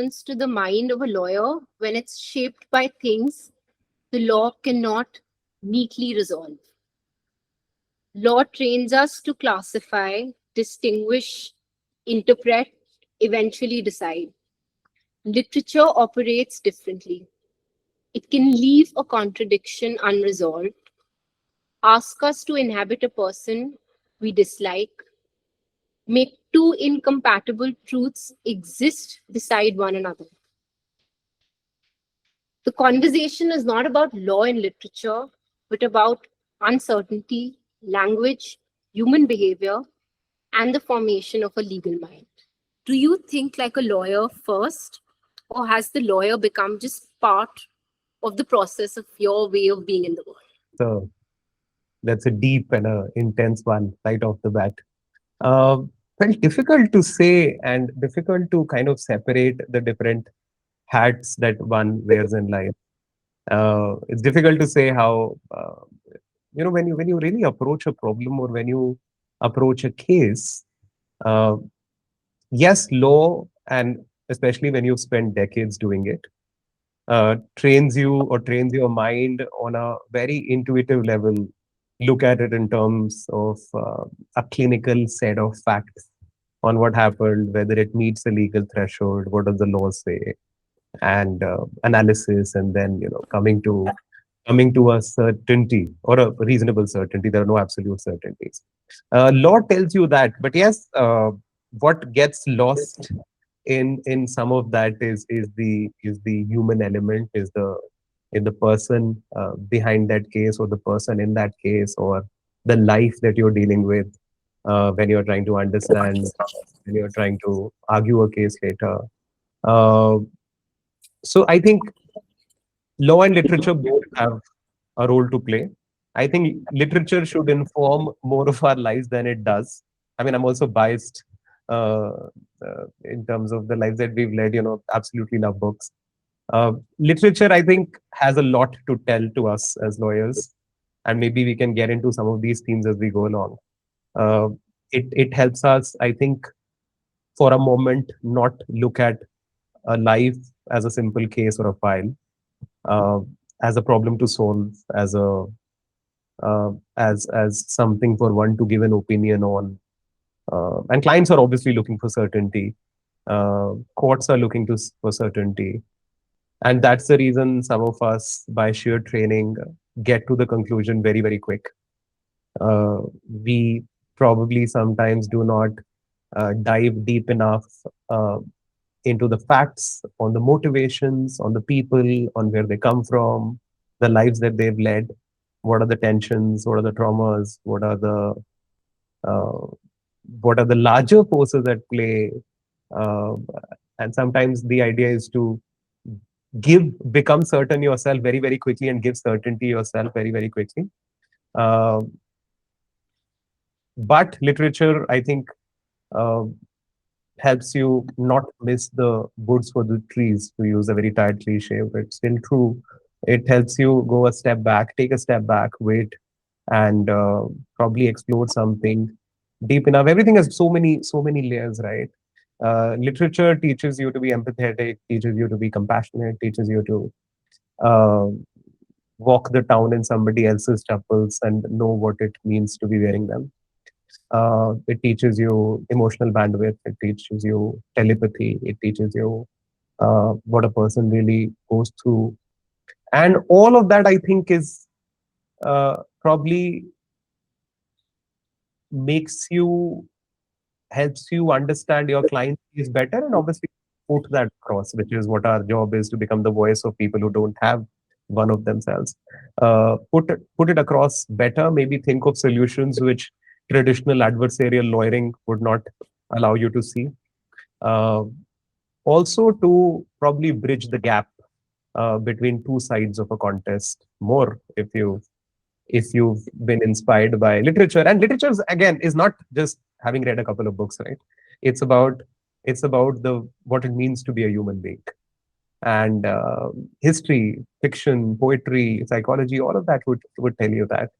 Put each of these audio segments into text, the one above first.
happens to the mind of a lawyer when it's shaped by things the law cannot neatly resolve. Law trains us to classify, distinguish, interpret, eventually decide. Literature operates differently. It can leave a contradiction unresolved, ask us to inhabit a person we dislike, make two incompatible truths exist beside one another. The conversation is not about law and literature, but about uncertainty, language, human behavior, and the formation of a legal mind. Do you think like a lawyer first, or has the lawyer become just part of the process of your way of being in the world? So that's a deep and a intense one right off the bat. Uh, well, difficult to say and difficult to kind of separate the different hats that one wears in life. It's difficult to say how when you really approach a problem or when you approach a case. Uh, yes, law, and especially when you spend decades doing it, trains you or trains your mind on a very intuitive level. Look at it in terms of a clinical set of facts on what happened, whether it meets the legal threshold, what does the law say, and analysis, and then coming to a certainty or a reasonable certainty. There are no absolute certainties. Law tells you that, but yes, what gets lost in some of that is the human element, is the person behind that case, or the person in that case, or the life that you're dealing with when you're trying to understand, when you're trying to argue a case later. Uh, so I think law and literature both have a role to play. I think literature should inform more of our lives than it does. I mean, I'm also biased uh, in terms of the lives that we've led. Absolutely love books. Literature, I think, has a lot to tell to us as lawyers, and maybe we can get into some of these themes as we go along. Uh, it helps us, I think, for a moment, not look at a life as a simple case or a file, uh, as a problem to solve, as something for one to give an opinion on. And clients are obviously looking for certainty. Courts are looking for certainty, and that's the reason some of us, by sheer training, get to the conclusion very, very quick. We probably sometimes do not dive deep enough uh, into the facts, on the motivations, on the people, on where they come from, the lives that they've led, what are the tensions, what are the traumas, uh, what are the larger forces at play. Uh, and sometimes the idea is to become certain yourself very, very quickly and give certainty yourself very, very quickly. Uh, but literature, I think, uh, helps you not miss the woods for the trees, to use a very tired cliche, but it's still true. It helps you go a step back, take a step back, wait, and probably explore something deep enough. Everything has so many layers, right? Literature teaches you to be empathetic, teaches you to be compassionate, teaches you to uh, walk the town in somebody else's chappals and know what it means to be wearing them. It teaches you emotional bandwidth. It teaches you telepathy. It teaches you what a person really goes through. And all of that, I think, is probably makes you, helps you understand your client is better, and obviously put that across, which is what our job is, to become the voice of people who don't have one of themselves. Put it across better, maybe think of solutions which traditional adversarial lawyering would not allow you to see. Uh, Also to probably bridge the gap between two sides of a contest more, if you've been inspired by literature. And literature, again, is not just having read a couple of books, right? It's about the what it means to be a human being. And history, fiction, poetry, psychology, all of that would tell you that.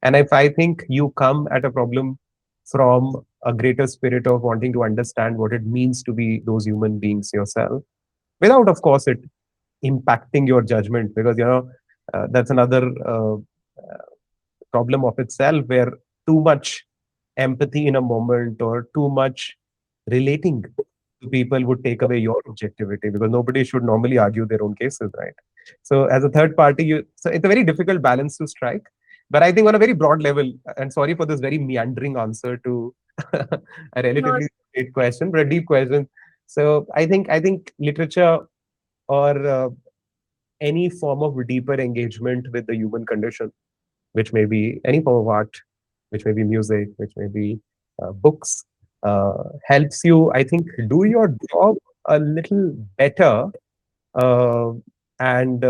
And if I think you come at a problem from a greater spirit of wanting to understand what it means to be those human beings yourself, without, of course, it impacting your judgment, because that's another problem of itself, where too much empathy in a moment or too much relating to people would take away your objectivity, because nobody should normally argue their own cases, right? So as a third party, so it's a very difficult balance to strike. But I think on a very broad level, and sorry for this very meandering answer to a No, relatively straight question, but a deep question. So I think literature, or any form of deeper engagement with the human condition, which may be any form of art, which may be music, which may be books, helps you, I think, do your job a little better, uh, and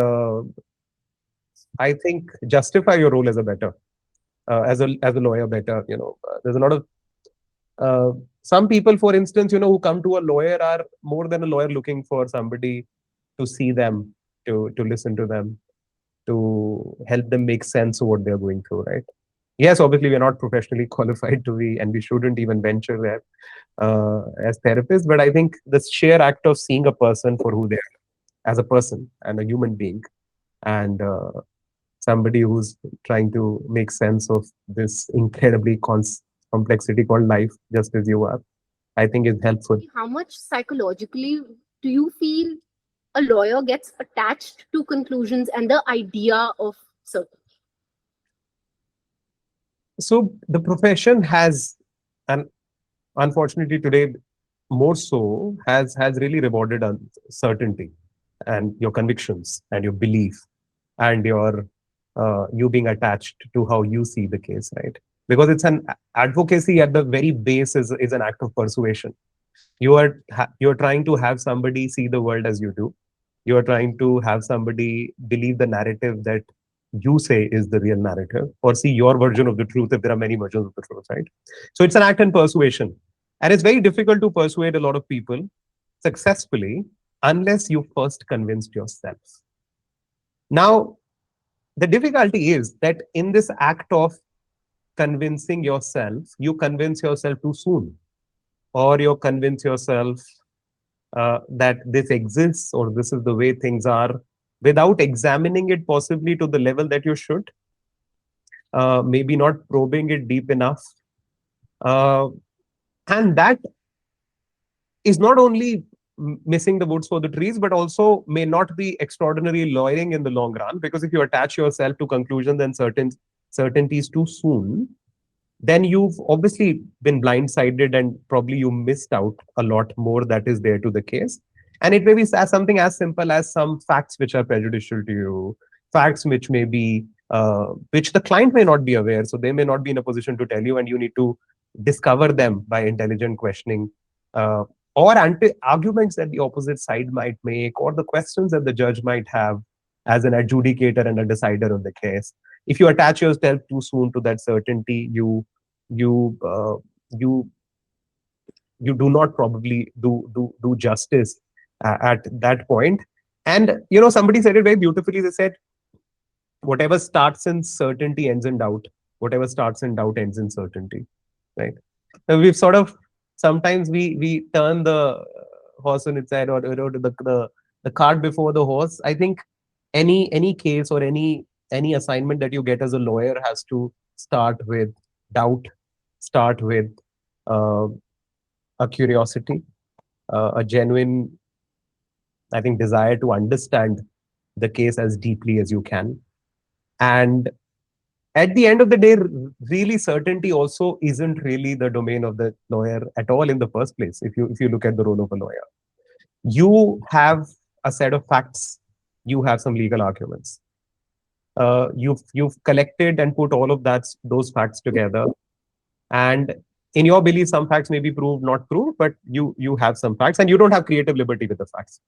I think justify your role as a better, as a lawyer better. There's a lot of uh, some people, for instance, who come to a lawyer are more than a lawyer looking for somebody to see them, to listen to them, to help them make sense of what they're going through, right? Yes, obviously, we're not professionally qualified to be, and we shouldn't even venture there as therapists. But I think the sheer act of seeing a person for who they are, as a person and a human being, and somebody who's trying to make sense of this incredibly complexity called life, just as you are, I think is helpful. how much psychologically do you feel a lawyer gets attached to conclusions and the idea of certain? So the profession has, and unfortunately today more so, has really rewarded certainty and your convictions and your belief and your you being attached to how you see the case, right? Because it's an advocacy at the very base, is an act of persuasion. You're trying to have somebody see the world as you do. You're trying to have somebody believe the narrative that you say is the real narrative, or see your version of the truth if there are many versions of the truth, right? So it's an act in persuasion. And it's very difficult to persuade a lot of people successfully unless you first convinced yourself. Now, the difficulty is that in this act of convincing yourself, you convince yourself too soon, or you convince yourself that this exists or this is the way things are, without examining it possibly to the level that you should, maybe not probing it deep enough. Uh, and that is not only missing the woods for the trees, but also may not be extraordinarily lawyering in the long run. Because if you attach yourself to conclusions and certainties too soon, then you've obviously been blindsided, and probably you missed out a lot more that is there to the case. And it may be as something as simple as some facts which are prejudicial to you, facts which may be which the client may not be aware, so they may not be in a position to tell you, and you need to discover them by intelligent questioning, uh, or arguments that the opposite side might make, or the questions that the judge might have as an adjudicator and a decider of the case. If you attach yourself too soon to that certainty, you uh, you you do not probably do justice at that point. And somebody said it very beautifully. They said, whatever starts in certainty ends in doubt, whatever starts in doubt ends in certainty, right? So we've sort of, sometimes we turn the horse on its head, or the cart before the horse. I think any case or any assignment that you get as a lawyer has to start with doubt, start with uh, a curiosity, a genuine, I think, desire to understand the case as deeply as you can. And at the end of the day, really, certainty also isn't really the domain of the lawyer at all in the first place. If you look at the role of a lawyer, you have a set of facts, you have some legal arguments. You've collected and put all of those facts together, and in your belief, some facts may be proved, not proved, but you have some facts, and you don't have creative liberty with the facts.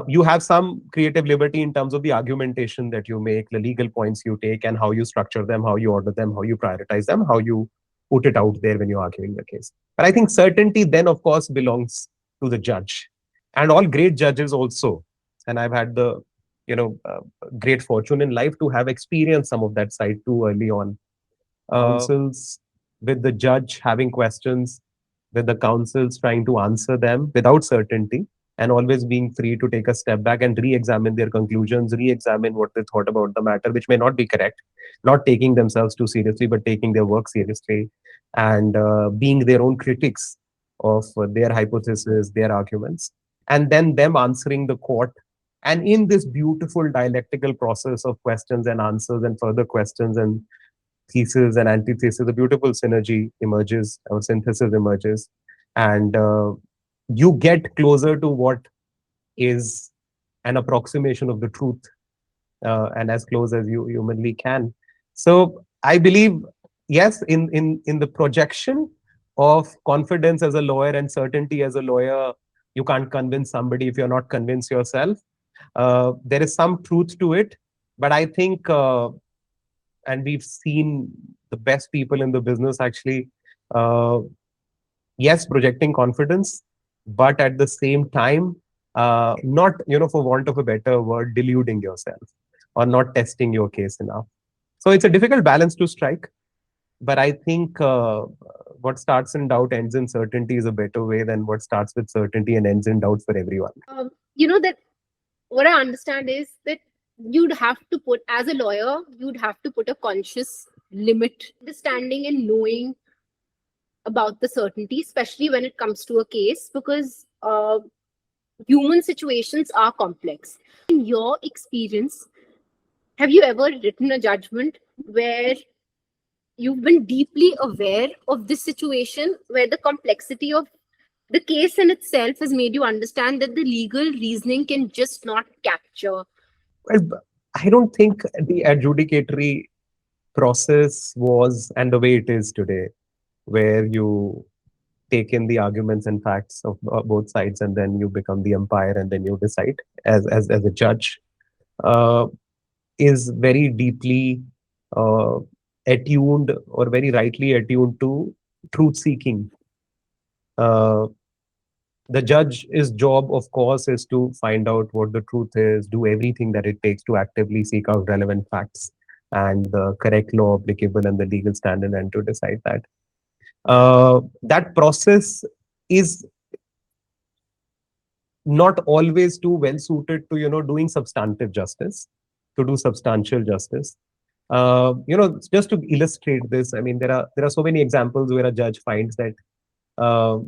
You have some creative liberty in terms of the argumentation that you make, the legal points you take, and how you structure them, how you order them, how you prioritize them, how you put it out there when you're arguing the case. But I think certainty then, of course, belongs to the judge, and all great judges also. And I've had the great fortune in life to have experienced some of that side too early on. Counsels with the judge having questions, with the counsels trying to answer them without certainty. and always being free to take a step back and re-examine their conclusions, re-examine what they thought about the matter, which may not be correct, not taking themselves too seriously, but taking their work seriously, and being their own critics of their hypotheses, their arguments, and then them answering the court. And in this beautiful dialectical process of questions and answers and further questions and thesis and antithesis, a beautiful synergy emerges or synthesis emerges, and you get closer to what is an approximation of the truth, and as close as you humanly can. So I believe, yes, in the projection of confidence as a lawyer and certainty as a lawyer, you can't convince somebody if you're not convinced yourself. There is some truth to it, but I think, and we've seen the best people in the business actually, uh, yes, projecting confidence, but at the same time, not, for want of a better word, deluding yourself or not testing your case enough. So it's a difficult balance to strike, but I think what starts in doubt ends in certainty is a better way than what starts with certainty and ends in doubt for everyone. That what I understand is that you'd have to put, as a lawyer, you'd have to put a conscious limit, understanding and knowing about the certainty, especially when it comes to a case, because human situations are complex. In your experience, have you ever written a judgment where you've been deeply aware of this situation, where the complexity of the case in itself has made you understand that the legal reasoning can just not capture? Well, I don't think the adjudicatory process was, and the way it is today, where you take in the arguments and facts of both sides and then you become the umpire and then you decide as a judge, uh, is very deeply uh, attuned, or very rightly attuned to truth seeking. uh, the judge's job, of course, is to find out what the truth is, do everything that it takes to actively seek out relevant facts and the correct law applicable and the legal standard, and to decide that. That process is not always too well suited to, doing substantive justice, to do substantial justice. Just to illustrate this, I mean, there are so many examples where a judge finds that uh,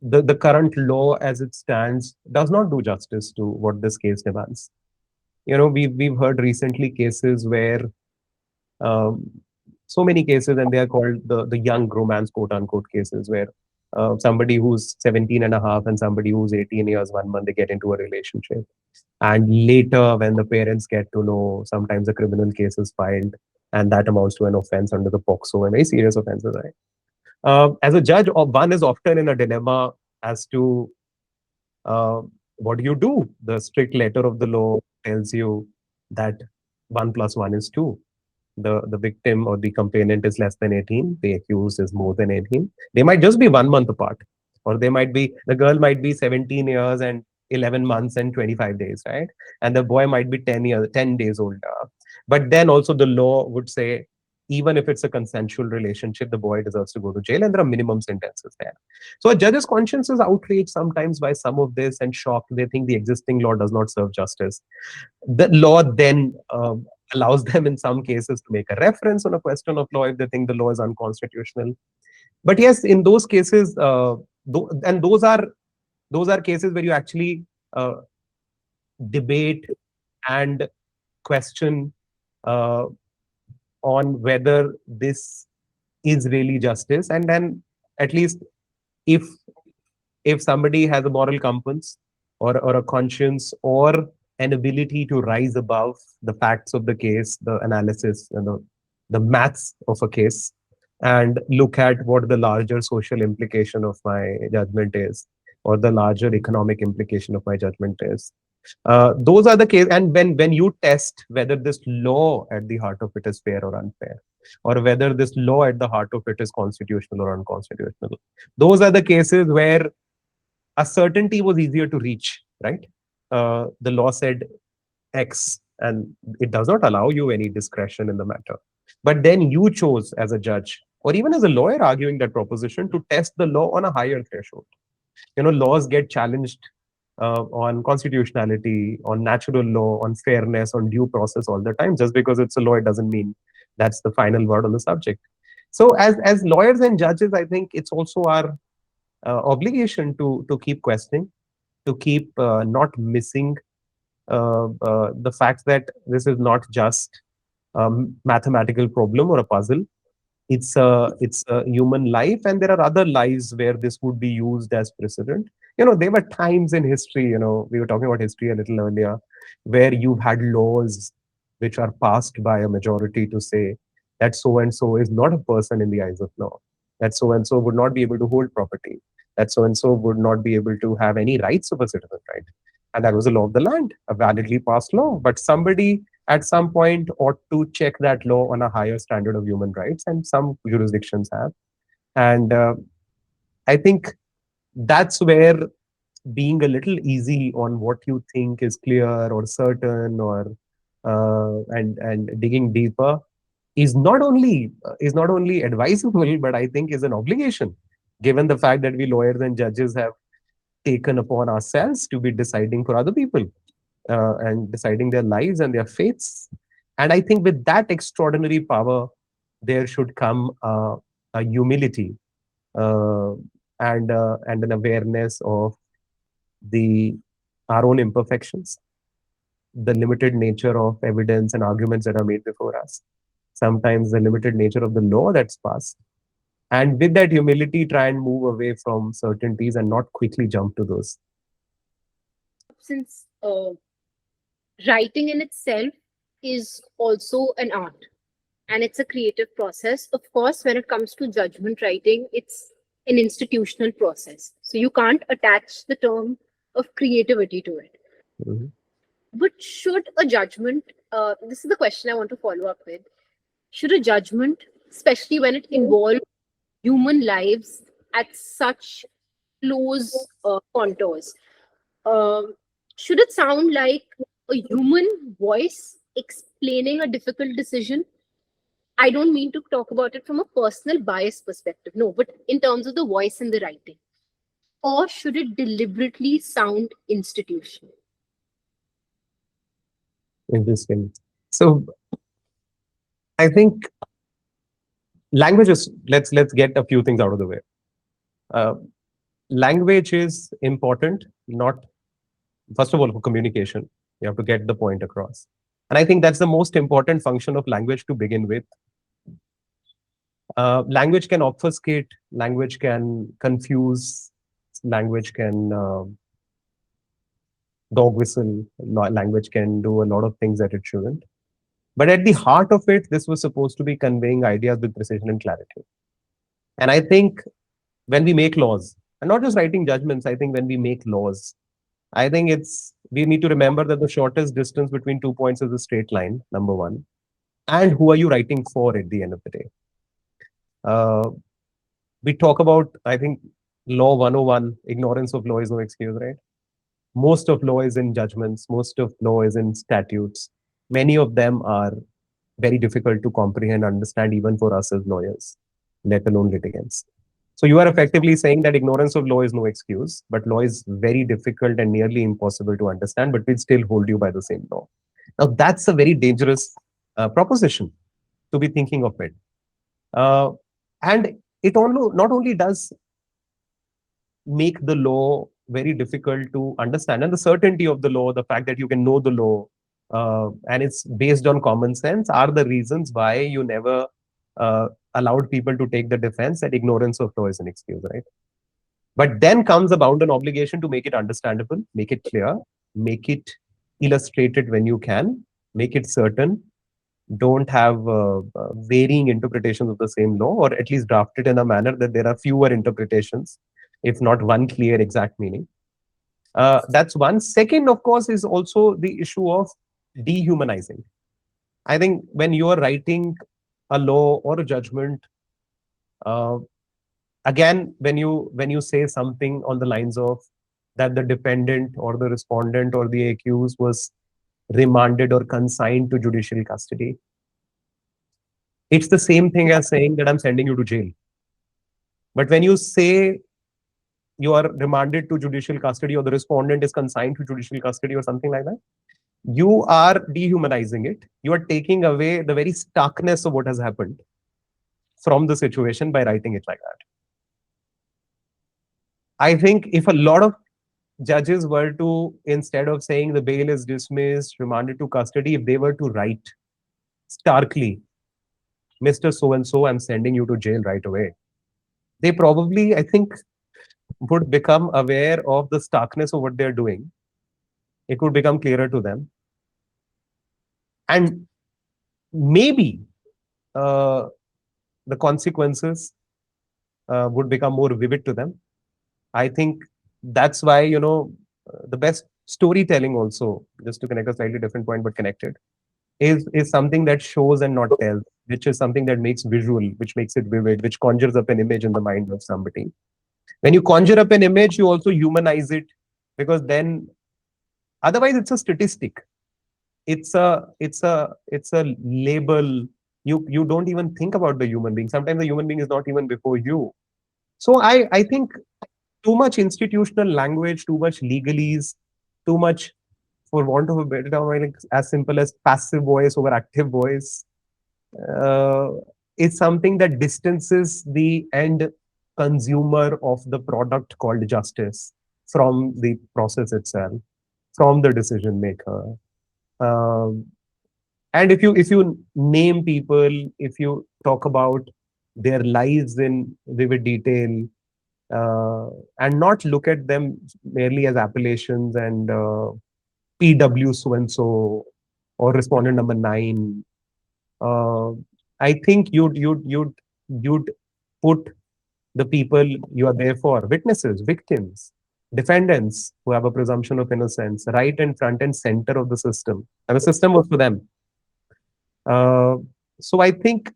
the current law as it stands does not do justice to what this case demands. We've heard recently cases where, um, so many cases, and they are called the young romance, quote unquote, cases, where somebody who's 17 and a half and somebody who's 18 years, 1 month, they get into a relationship. And later, when the parents get to know, sometimes a criminal case is filed, and that amounts to an offense under the POCSO, and very serious offenses, right? As a judge, one is often in a dilemma as to, uh, what do you do? The strict letter of the law tells you that 1 plus 1 is 2. The victim or the complainant is less than 18. The accused is more than 18. They might just be 1 month apart, or the girl might be 17 years and 11 months and 25 days, right? And the boy might be 10 days older. But then also the law would say, even if it's a consensual relationship, the boy deserves to go to jail, and there are minimum sentences there. So a judge's conscience is outraged sometimes by some of this and shocked. They think the existing law does not serve justice. The law then allows them in some cases to make a reference on a question of law if they think the law is unconstitutional. But yes, in those cases, and those are cases where you actually debate and question uh, on whether this is really justice, and then at least, if somebody has a moral compass, or a conscience, or an ability to rise above the facts of the case, the analysis and the maths of a case, and look at what the larger social implication of my judgment is, or the larger economic implication of my judgment is. Those are the case. And when you test whether this law at the heart of it is fair or unfair, or whether this law at the heart of it is constitutional or unconstitutional, those are the cases where a certainty was easier to reach, right? The law said X, and it does not allow you any discretion in the matter. But then you chose, as a judge or even as a lawyer arguing that proposition, to test the law on a higher threshold. Laws get challenged on constitutionality, on natural law, on fairness, on due process all the time. Just because it's a law, it doesn't mean that's the final word on the subject. So as lawyers and judges, I think it's also our obligation to keep questioning, to keep not missing the fact that this is not just a mathematical problem or a puzzle. It's a human life, and there are other lives where this would be used as precedent. There were times in history, we were talking about history a little earlier, where you've had laws which are passed by a majority to say that so and so is not a person in the eyes of law, that so and so would not be able to hold property, that so and so would not be able to have any rights of a citizen, right? And that was the law of the land, a validly passed law. But somebody at some point ought to check that law on a higher standard of human rights, and some jurisdictions have. And I think that's where being a little easy on what you think is clear or certain, or and digging deeper is not only advisable, but I think is an obligation, given the fact that we lawyers and judges have taken upon ourselves to be deciding for other people, and deciding their lives and their fates. And I think with that extraordinary power, there should come a humility, uh, and an awareness of the our own imperfections, the limited nature of evidence and arguments that are made before us, sometimes the limited nature of the law that's passed. And with that humility, try and move away from certainties and not quickly jump to those. Since writing in itself is also an art and it's a creative process. Of course, when it comes to judgment writing, it's an institutional process. So you can't attach the term of creativity to it. Mhm. But should a judgment, this is the question I want to follow up with, should a judgment, especially when it involves human lives at such close contours, um, should it sound like a human voice explaining a difficult decision? I don't mean to talk about it from a personal bias perspective, no, but in terms of the voice in the writing. Or should it deliberately sound institutional? Interesting. So I think languages. Let's get a few things out of the way. Uh, Language is important, not first of all for communication. You have to get the point across, and I think that's the most important function of language to begin with. Language can obfuscate, language can confuse, language can dog whistle, language can do a lot of things that it shouldn't. But at the heart of it, this was supposed to be conveying ideas with precision and clarity. And I think when we make laws, and not just writing judgments, I think when we make laws, I think we need to remember that the shortest distance between 2 points is a straight line, number one. And who are you writing for at the end of the day? Uh, we talk about, I think, law 101, ignorance of law is no excuse, right? Most of law is in judgments, most of law is in statutes. Many of them are very difficult to comprehend, understand, even for us as lawyers, let alone litigants. So you are effectively saying that ignorance of law is no excuse, but law is very difficult and nearly impossible to understand, but will still hold you by the same law. Now, that's a very dangerous proposition to be thinking of it. Uh, and not only does make the law very difficult to understand, and the certainty of the law, the fact that you can know the law, and it's based on common sense, are the reasons why you never allowed people to take the defense that ignorance of law is an excuse, right? But then comes about an obligation to make it understandable, make it clear, make it illustrated when you can, make it certain. Don't have varying interpretations of the same law, or at least draft it in a manner that there are fewer interpretations, if not one clear exact meaning. That's one. Second, of course, is also the issue of dehumanizing. I think when you are writing a law or a judgment, uh, again, when you say something on the lines of that the defendant or the respondent or the accused was remanded or consigned to judicial custody, it's the same thing as saying that I'm sending you to jail. But when you say you are remanded to judicial custody, or the respondent is consigned to judicial custody or something like that, you are dehumanizing it. You are taking away the very starkness of what has happened from the situation by writing it like that. I think if a lot of judges were to, instead of saying the bail is dismissed, remanded to custody, if they were to write starkly, Mr. So and so, I'm sending you to jail right away, they probably, I think, would become aware of the starkness of what they're doing. It would become clearer to them. And maybe uh, the consequences would become more vivid to them. I think that's why, the best storytelling also, just to connect a slightly different point, but connected, is something that shows and not tells, which is something that makes visual, which makes it vivid, which conjures up an image in the mind of somebody. When you conjure up an image, you also humanize it, because then otherwise it's a statistic. It's a label. You don't even think about the human being. Sometimes the human being is not even before you. So I think too much institutional language, too much legalese, too much, for want of a better term, like as simple as passive voice over active voice, uh, is something that distances the end consumer of the product called justice from the process itself, from the decision maker. Um, and if you name people, if you talk about their lives in vivid detail, uh, and not look at them merely as appellations and PW so and so or respondent number 9. Uh, I think you'd put the people you are there for, witnesses, victims, defendants who have a presumption of innocence, right and front and center of the system, and the system works for them. Uh, so I think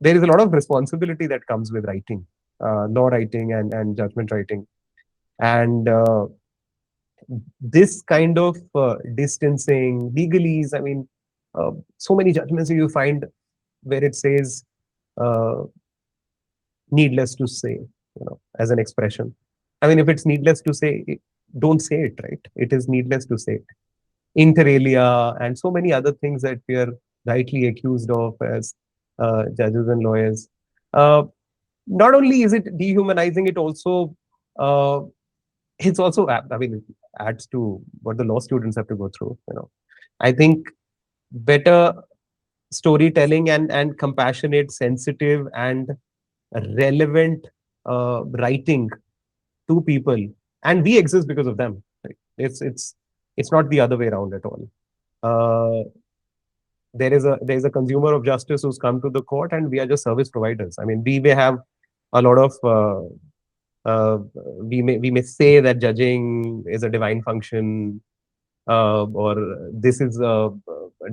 there is a lot of responsibility that comes with writing, law writing and judgment writing. And this kind of distancing, legalese, I mean, so many judgments you find where it says uh, needless to say, as an expression. I mean, if it's needless to say, don't say it, right? It is needless to say it. Inter alia and so many other things that we are rightly accused of as judges and lawyers. Uh, Not only is it dehumanizing, uh, it's also, I mean, it adds to what the law students have to go through. I think better storytelling and compassionate, sensitive, and relevant writing to people, and we exist because of them. Right? It's not the other way around at all. Uh, there is a consumer of justice who's come to the court, and we are just service providers. I mean, we may have a lot of uh, we may say that judging is a divine function, or this is a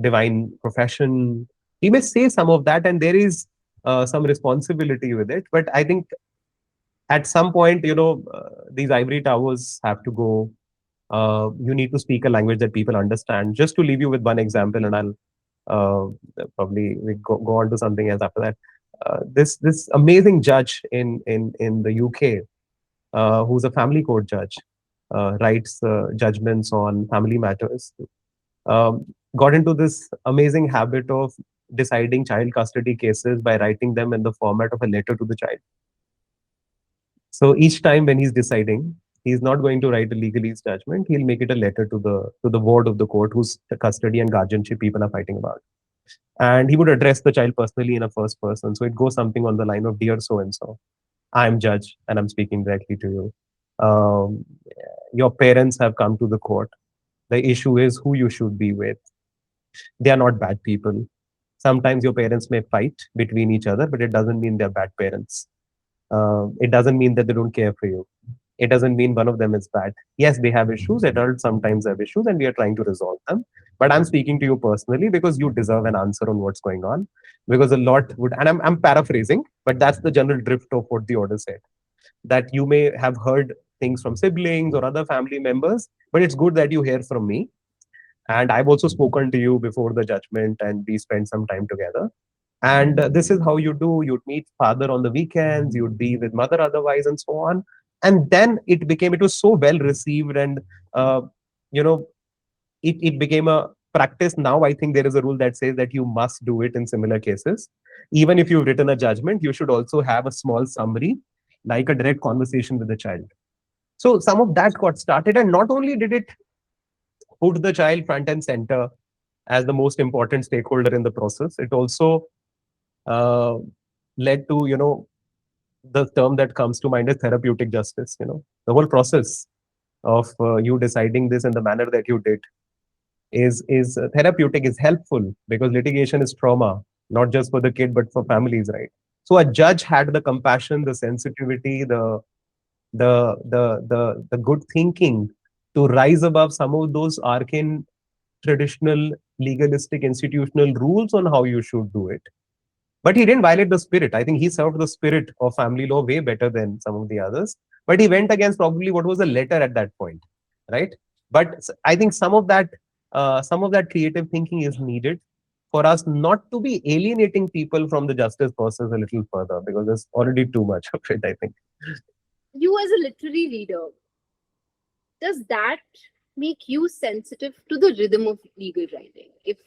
divine profession. We may say some of that, and there is some responsibility with it. But I think at some point, these ivory towers have to go. You need to speak a language that people understand. Just to leave you with one example, and I'll probably we go on to something else after that. This amazing judge in the UK, who's a family court judge, writes judgments on family matters. Got into this amazing habit of deciding child custody cases by writing them in the format of a letter to the child. So each time when he's deciding, he's not going to write a legalese judgment. He'll make it a letter to the ward of the court, whose custody and guardianship people are fighting about. And he would address the child personally in a first person. So it goes something on the line of, "Dear so and so, I'm judge and I'm speaking directly to you. Um, your parents have come to the court. The issue is who you should be with. They are not bad people. Sometimes your parents may fight between each other, but it doesn't mean they're bad parents. It doesn't mean that they don't care for you. It doesn't mean one of them is bad. Yes, they have issues. Adults sometimes have issues, and we are trying to resolve them. But I'm speaking to you personally because you deserve an answer on what's going on. Because a lot would, and I'm paraphrasing, but that's the general drift of what the order said. That you may have heard things from siblings or other family members, but it's good that you hear from me. And I've also spoken to you before the judgment, and we spent some time together. And this is how you do. You'd meet father on the weekends, you'd be with mother otherwise, and so on. And then it was so well received, and uh, you know it became a practice. Now I think there is a rule that says that you must do it in similar cases. Even if you've written a judgment, you should also have a small summary, like a direct conversation with the child. So some of that got started, and not only did it put the child front and center as the most important stakeholder in the process, it also uh, led to, the term that comes to mind is therapeutic justice. The whole process of you deciding this in the manner that you did is therapeutic, is helpful, because litigation is trauma, not just for the kid but for families, right? So a judge had the compassion, the sensitivity, the good thinking to rise above some of those arcane traditional legalistic institutional rules on how you should do it. But he didn't violate the spirit. I think he served the spirit of family law way better than some of the others. But he went against probably what was the letter at that point, right? But I think some of that creative thinking is needed for us not to be alienating people from the justice process a little further, because there's already too much of it, I think. You, as a literary reader, does that make you sensitive to the rhythm of legal writing? If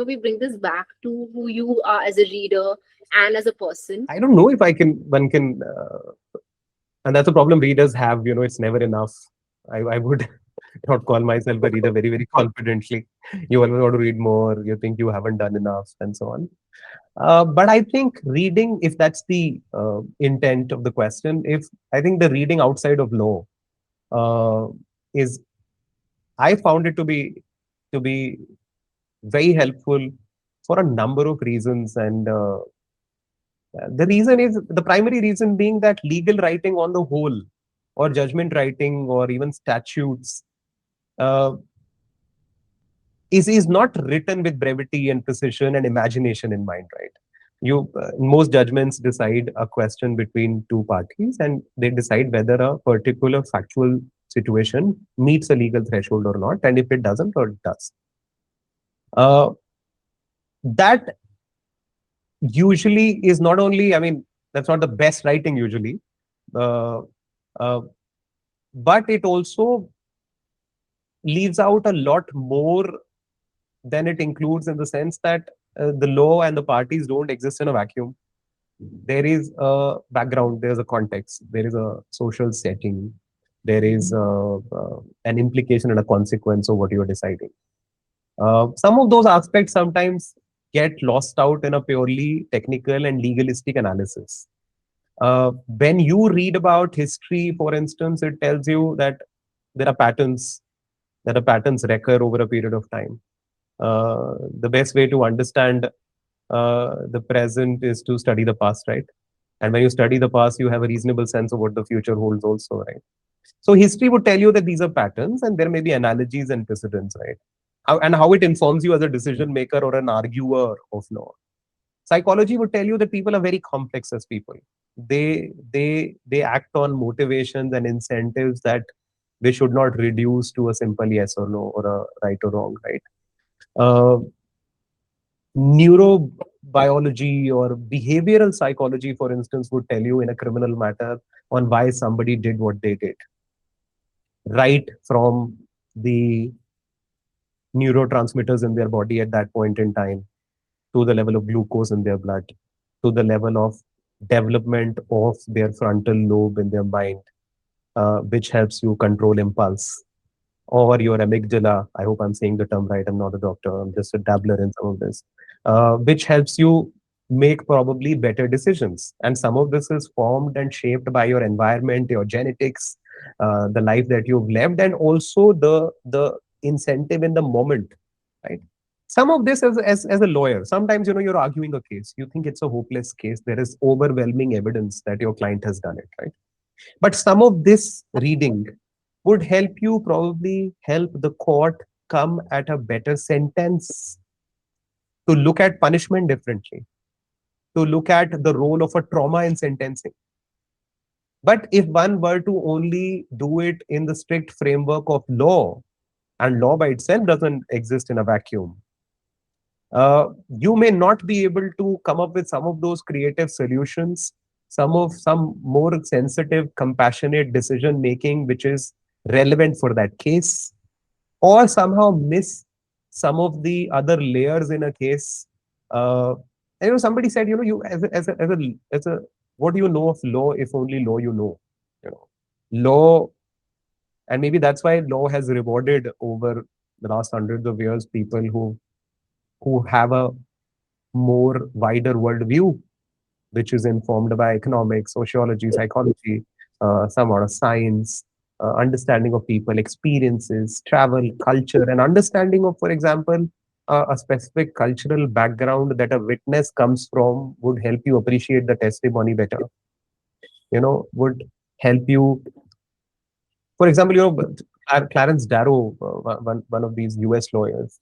we bring this back to who you are as a reader and as a person. I don't know if one can, and that's a problem readers have. It's never enough. I would not call myself a reader very, very confidently. You always want to read more. You think you haven't done enough, and so on. But I think reading, if that's the intent of the question, if I think the reading outside of law uh, is, I found it to be very helpful for a number of reasons, and the primary reason being that legal writing on the whole, or judgment writing, or even statutes, uh, is not written with brevity and precision and imagination in mind, right? Most judgments decide a question between two parties, and they decide whether a particular factual situation meets a legal threshold or not, and if it doesn't, or it does. Uh, that usually is not only, I mean, that's not the best writing usually, uh, uh, but it also leaves out a lot more than it includes, in the sense that the law and the parties don't exist in a vacuum. There is a background, there's a context, there is a social setting, there is an implication and a consequence of what you are deciding. Some of those aspects sometimes get lost out in a purely technical and legalistic analysis. When you read about history, for instance, it tells you that there are patterns, recur over a period of time. The best way to understand the present is to study the past, right? And when you study the past, you have a reasonable sense of what the future holds, also, right? So history would tell you that these are patterns, and there may be analogies and precedents, right? And how it informs you as a decision maker or an arguer of law. Psychology would tell you that people are very complex as people. They act on motivations and incentives that they should not reduce to a simple yes or no, or a right or wrong, right? Uh, Neurobiology or behavioral psychology, for instance, would tell you in a criminal matter on why somebody did what they did, right from the neurotransmitters in their body at that point in time, to the level of glucose in their blood, to the level of development of their frontal lobe in their mind, which helps you control impulse, or your amygdala. I hope I'm saying the term right. I'm not a doctor. I'm just a dabbler in some of this, which helps you make probably better decisions. And some of this is formed and shaped by your environment, your genetics, the life that you've lived, and also the incentive in the moment, right? Some of this, as a lawyer, sometimes you're arguing a case. You think it's a hopeless case. There is overwhelming evidence that your client has done it, right? But some of this reading would help you probably help the court come at a better sentence, to look at punishment differently, to look at the role of a trauma in sentencing. But if one were to only do it in the strict framework of law, and law by itself doesn't exist in a vacuum, you may not be able to come up with some of those creative solutions some more sensitive, compassionate decision making, which is relevant for that case, or somehow miss some of the other layers in a case. Uh, somebody said, you as a what do you know of law if only law you know? You know, law, and maybe that's why law has rewarded over the last hundreds of years people who have a more wider worldview, which is informed by economics, sociology, psychology, some amount of science, understanding of people, experiences, travel, culture, and understanding of, for example, a specific cultural background that a witness comes from would help you appreciate the testimony better. Would help you. For example, Clarence Darrow, one of these US lawyers,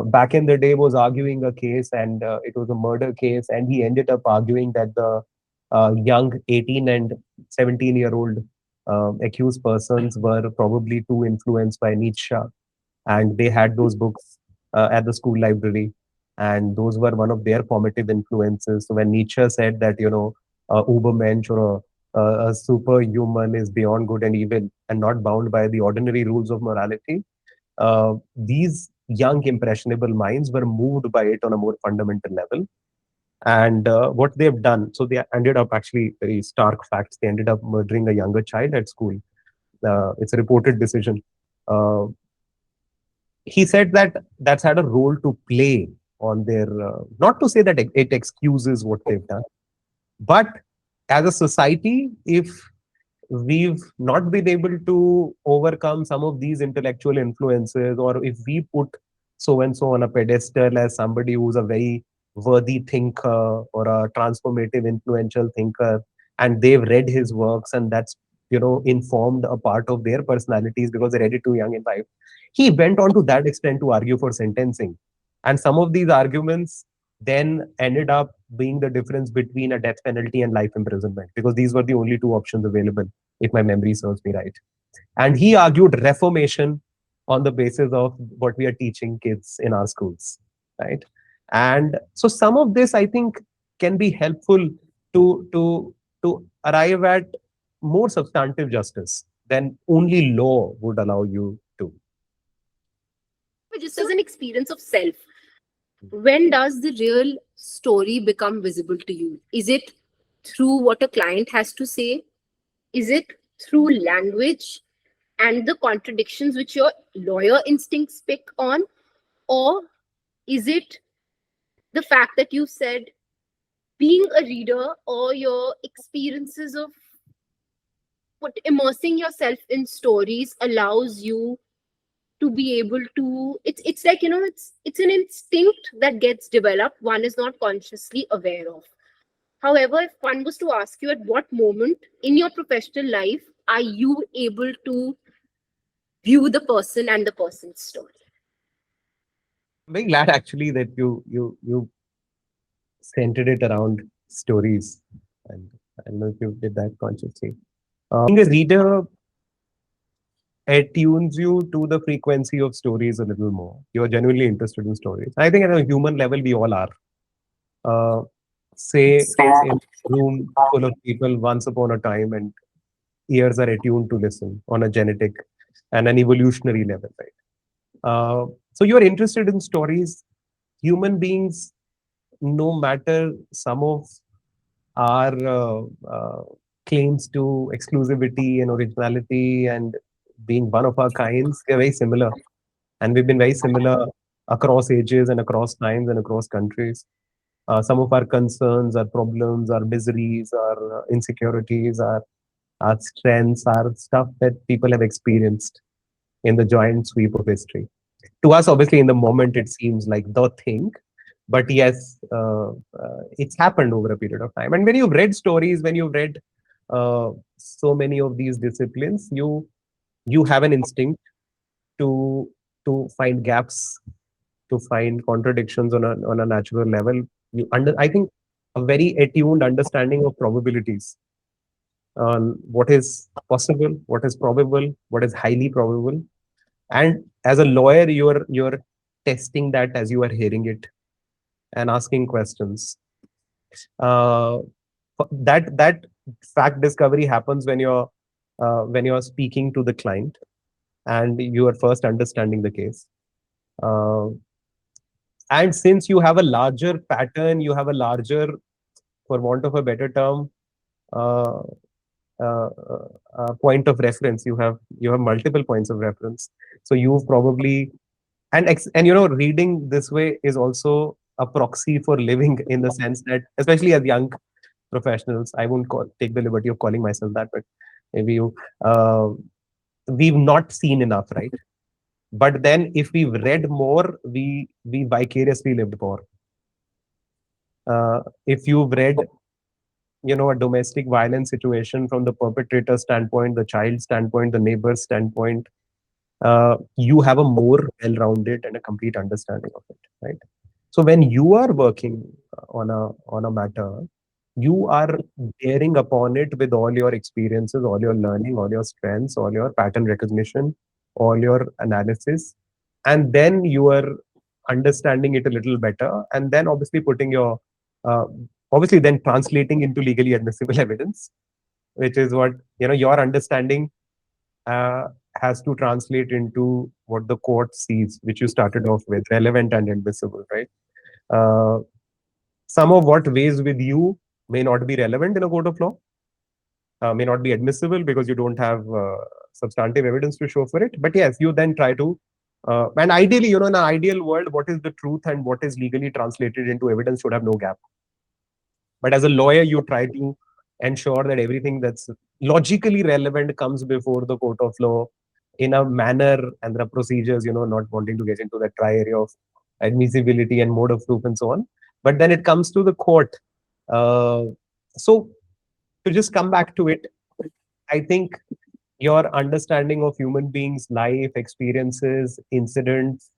back in the day was arguing a case, and it was a murder case, and he ended up arguing that the young 18 and 17-year-old accused persons were probably too influenced by Nietzsche, and they had those books at the school library, and those were one of their formative influences. So when Nietzsche said that, Ubermensch, or a superhuman is beyond good and evil and not bound by the ordinary rules of morality, these young impressionable minds were moved by it on a more fundamental level. And what they've done, so they ended up, actually, very stark facts, they ended up murdering a younger child at school. It's a reported decision. uh, he said that that's had a role to play on their, not to say that it excuses what they've done, but as a society, if we've not been able to overcome some of these intellectual influences, or if we put so and so on a pedestal as somebody who's a very worthy thinker or a transformative influential thinker, and they've read his works, and that's, informed a part of their personalities because they read it too young in life. He went on to that extent to argue for sentencing, and some of these arguments then ended up being the difference between a death penalty and life imprisonment, because these were the only two options available, if my memory serves me right. And he argued reformation on the basis of what we are teaching kids in our schools, right? And so some of this, I think, can be helpful to arrive at more substantive justice than only law would allow you to. But just as an experience of self, when does the real story become visible to you? Is it through what a client has to say? Is it through language and the contradictions which your lawyer instincts pick on? Or is it the fact that you said being a reader or your experiences of what immersing yourself in stories allows you to be able to, it's like, it's an instinct that gets developed, one is not consciously aware of. However, if one was to ask you at what moment in your professional life are you able to view the person and the person's story? I'm very glad, actually, that you centered it around stories, and I don't know if you did that consciously. Being a reader attunes you to the frequency of stories a little more. You're genuinely interested in stories. I think at a human level, we all are. Uh, say in a room full of people once upon a time, and ears are attuned to listen on a genetic and an evolutionary level, right? So you're interested in stories. Human beings, no matter some of our claims to exclusivity and originality and being one of our kinds, they're very similar. And we've been very similar across ages and across times and across countries. Some of our concerns, our problems, our miseries, our insecurities, our strengths, are stuff that people have experienced in the giant sweep of history. To us, obviously, in the moment, it seems like the thing, but yes, it's happened over a period of time. And when you've read stories, when you've read so many of these disciplines, you have an instinct to find gaps, to find contradictions on a natural level. I think a very attuned understanding of probabilities on what is possible, what is probable, what is highly probable. And as a lawyer, you're testing that as you are hearing it and asking questions. Uh, That fact discovery happens when you're speaking to the client and you are first understanding the case. Uh, and since you have a larger pattern, you have a larger, for want of a better term, uh, point of reference. You have multiple points of reference. So you've probably and reading this way is also a proxy for living, in the sense that, especially as young professionals, I won't take the liberty of calling myself that, but maybe uh, we've not seen enough, right? But then if we've read more, we vicariously lived more. If you've read, a domestic violence situation from the perpetrator standpoint, the child standpoint, the neighbor standpoint, you have a more well-rounded and a complete understanding of it, right? So when you are working on a matter, you are bearing upon it with all your experiences, all your learning, all your strengths, all your pattern recognition, all your analysis, and then you are understanding it a little better, and then obviously putting your uh, obviously then translating into legally admissible evidence, which is what your understanding uh, has to translate into what the court sees, which you started off with, relevant and admissible, right? Uh, some of what weighs with you may not be relevant in a court of law, may not be admissible because you don't have substantive evidence to show for it. But yes, you then try to, and ideally, in an ideal world, what is the truth and what is legally translated into evidence should have no gap. But as a lawyer, you try to ensure that everything that's logically relevant comes before the court of law in a manner, and the procedures, not wanting to get into that dry area of admissibility and mode of proof and so on. But then it comes to the court. Uh, so to just come back to it, I think your understanding of human beings' life, experiences, incidents,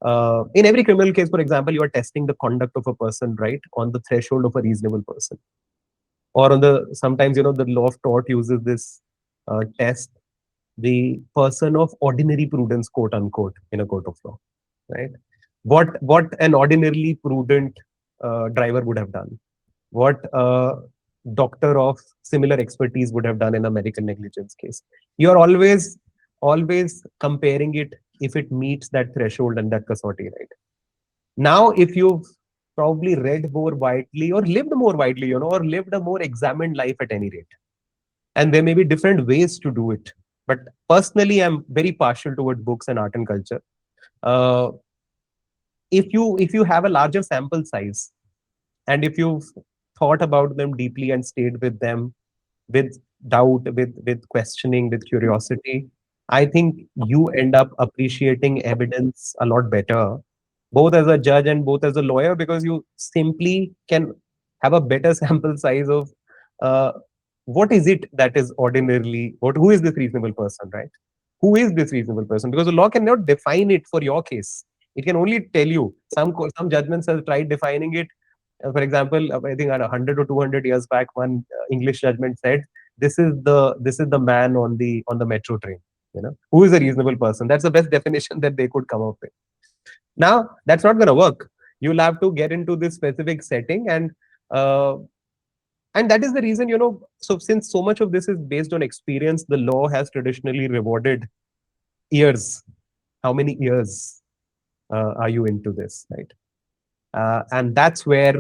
in every criminal case, for example, you are testing the conduct of a person, right, on the threshold of a reasonable person. Or on the sometimes, the law of tort uses this test, the person of ordinary prudence, quote unquote, in a court of law, right? What an ordinarily prudent driver would have done, what a doctor of similar expertise would have done in a medical negligence case. You're always comparing it if it meets that threshold and that kasauti, right? Now, if you've probably read more widely or lived more widely, or lived a more examined life at any rate, and there may be different ways to do it. But personally, I'm very partial toward books and art and culture. Uh, if you have a larger sample size, and if you've thought about them deeply and stayed with them with doubt, with questioning, with curiosity, I think you end up appreciating evidence a lot better, both as a judge and both as a lawyer, because you simply can have a better sample size of uh, what is it that is ordinarily, who is this reasonable person, right? Who is this reasonable person? Because the law cannot define it for your case. It can only tell you. Some judgments have tried defining it. For example, I think 100 or 200 years back, one English judgment said, "This is the man on the metro train. Who is a reasonable person?" That's the best definition that they could come up with. Now, that's not going to work. You'll have to get into this specific setting, uh, and that is the reason, so since so much of this is based on experience, the law has traditionally rewarded years. How many years are you into this, right? And that's where,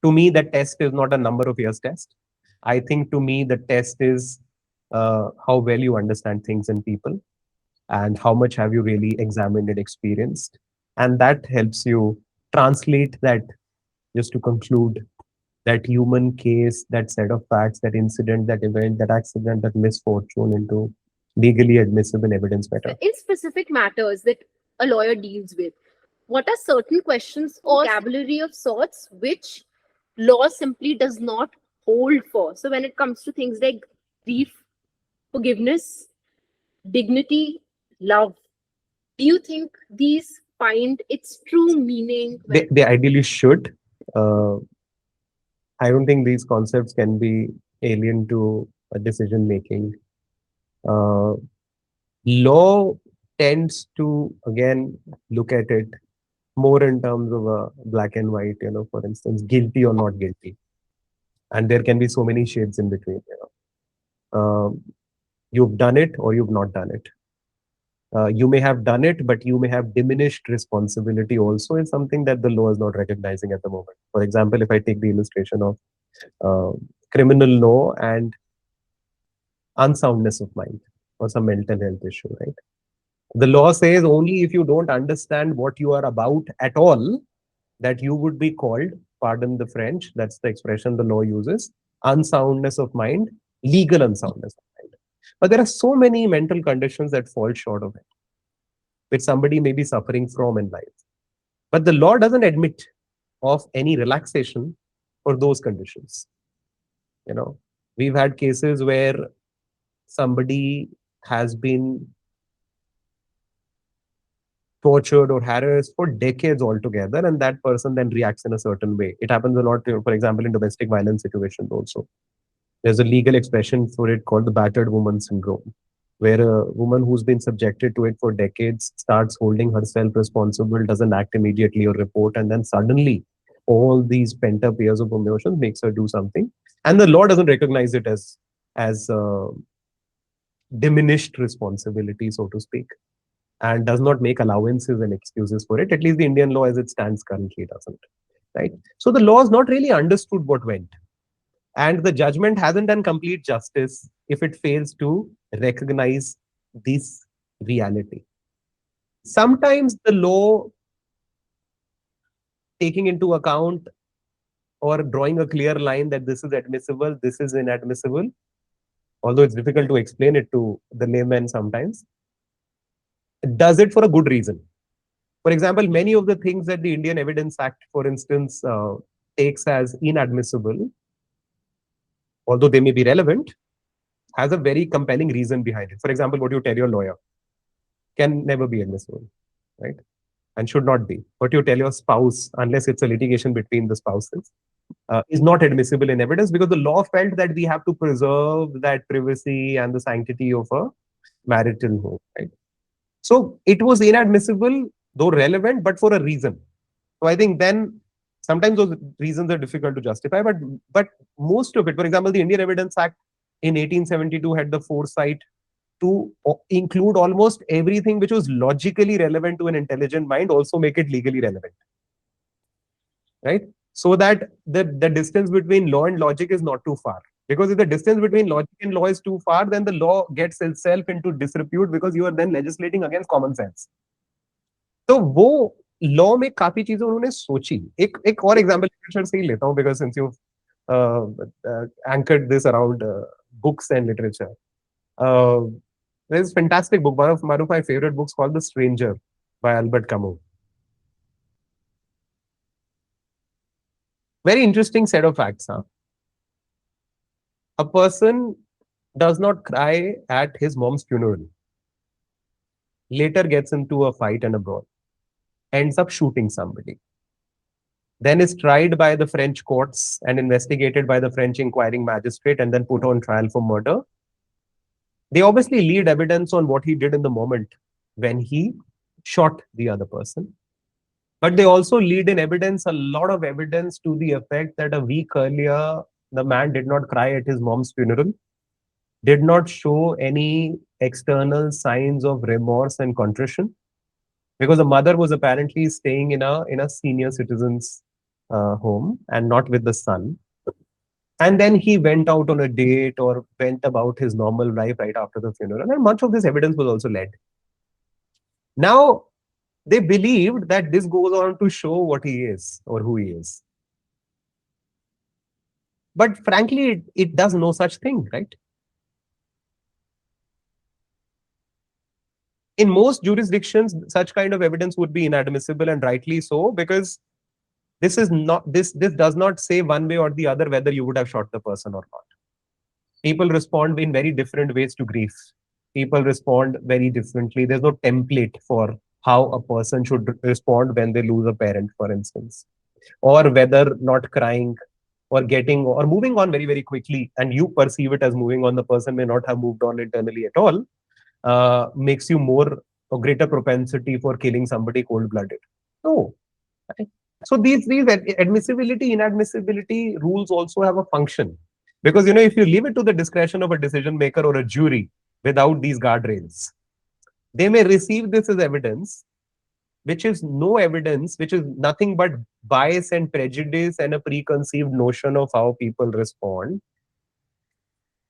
to me, the test is not a number of years test. I think, to me, the test is how well you understand things and people, and how much have you really examined and experienced. And that helps you translate that, just to conclude, that human case, that set of facts, that incident, that event, that accident, that misfortune, into legally admissible evidence better. In specific matters that a lawyer deals with, what are certain questions or vocabulary of sorts which law simply does not hold for? So when it comes to things like grief, forgiveness, dignity, love, do you think these find its true meaning They ideally should. Uh, I don't think these concepts can be alien to a decision making. Uh, Law tends to, again, look at it more in terms of a black and white, for instance, guilty or not guilty. and there can be so many shades in between. You've done it or you've not done it. You may have done it, but you may have diminished responsibility also is something that the law is not recognizing at the moment. For example, if I take the illustration of uh, criminal law and unsoundness of mind or some mental health issue, right? The law says only if you don't understand what you are about at all, that you would be called, pardon the French, that's the expression the law uses, unsoundness of mind, legal unsoundness of mind. But there are so many mental conditions that fall short of it, which somebody may be suffering from in life. But the law doesn't admit of any relaxation for those conditions. You know, we've had cases where somebody has been tortured or harassed for decades altogether, and that person then reacts in a certain way. It happens a lot, for example, in domestic violence situations also. There's a legal expression for it called the battered woman syndrome, where a woman who's been subjected to it for decades starts holding herself responsible, doesn't act immediately or report, and then suddenly all these pent up years of emotions makes her do something, and the law doesn't recognize it as diminished responsibility, so to speak, and does not make allowances and excuses for it. At least the Indian law as it stands currently doesn't. Right. So the law has not really understood what went. And the judgment hasn't done complete justice if it fails to recognize this reality. Sometimes the law, taking into account or drawing a clear line that this is admissible, this is inadmissible, although it's difficult to explain it to the layman sometimes, does it for a good reason. For example, many of the things that the Indian Evidence Act, for instance, takes as inadmissible, although they may be relevant, has a very compelling reason behind it. For example, what you tell your lawyer can never be admissible, right? And should not be. What you tell your spouse, unless it's a litigation between the spouses, is not admissible in evidence because the law felt that we have to preserve that privacy and the sanctity of a marital home, right? So it was inadmissible, though relevant, but for a reason. So I think then sometimes those reasons are difficult to justify, but most of it, for example, the Indian Evidence Act in 1872 had the foresight to include almost everything which was logically relevant to an intelligent mind, also make it legally relevant, right? So that the distance between law and logic is not too far. Because if the distance between logic and law is too far, then the law gets itself into disrepute because you are then legislating against common sense. तो वो law में काफी चीजें उन्होंने सोची. एक और example literature से ही लेता हूँ because since you've anchored this around books and literature. There's a fantastic book, one of my favorite books called The Stranger by Albert Camus. Very interesting set of facts. Huh? A person does not cry at his mom's funeral, later gets into a fight and a brawl, ends up shooting somebody, then is tried by the French courts and investigated by the French inquiring magistrate and then put on trial for murder. They obviously lead evidence on what he did in the moment when he shot the other person. But they also lead in evidence, a lot of evidence to the effect that a week earlier, the man did not cry at his mom's funeral, did not show any external signs of remorse and contrition, because the mother was apparently staying in a senior citizens home and not with the son. And then he went out on a date or went about his normal life right after the funeral. And much of this evidence was also led. Now, they believed that this goes on to show what he is or who he is. But frankly, it does no such thing, right? In most jurisdictions, such kind of evidence would be inadmissible, and rightly so, because this does not say one way or the other whether you would have shot the person or not. People respond in very different ways to grief. People respond very differently. There's no template for how a person should respond when they lose a parent, for instance, or whether not crying or getting or moving on very, very quickly, and you perceive it as moving on, the person may not have moved on internally at all, makes you more or greater propensity for killing somebody cold-blooded. No. Right? So these admissibility, inadmissibility rules also have a function, because if you leave it to the discretion of a decision maker or a jury without these guardrails, they may receive this as evidence, which is no evidence, which is nothing but bias and prejudice and a preconceived notion of how people respond.